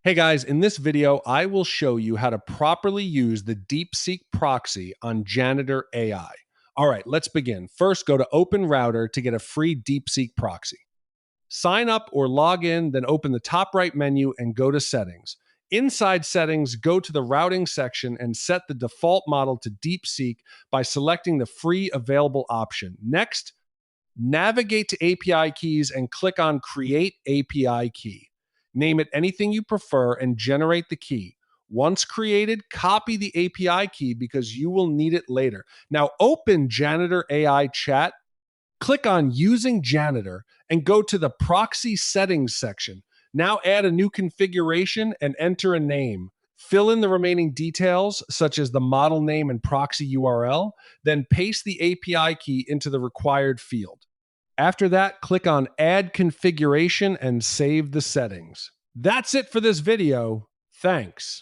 Hey guys, in this video, I will show you how to properly use the DeepSeek proxy on Janitor AI. All right, let's begin. First, go to Open Router to get a free DeepSeek proxy. Sign up or log in, then open the top right menu and go to Settings. Inside Settings, go to the Routing section and set the default model to DeepSeek by selecting the free available option. Next, navigate to API keys and click on Create API Key. Name it anything you prefer and generate the key. Once created, copy the API key because you will need it later. Now open Janitor AI Chat, click on Using Janitor, and go to the Proxy Settings section. Now add a new configuration and enter a name. Fill in the remaining details, such as the model name and proxy URL, then paste the API key into the required field. After that, click on Add Configuration and save the settings. That's it for this video. Thanks.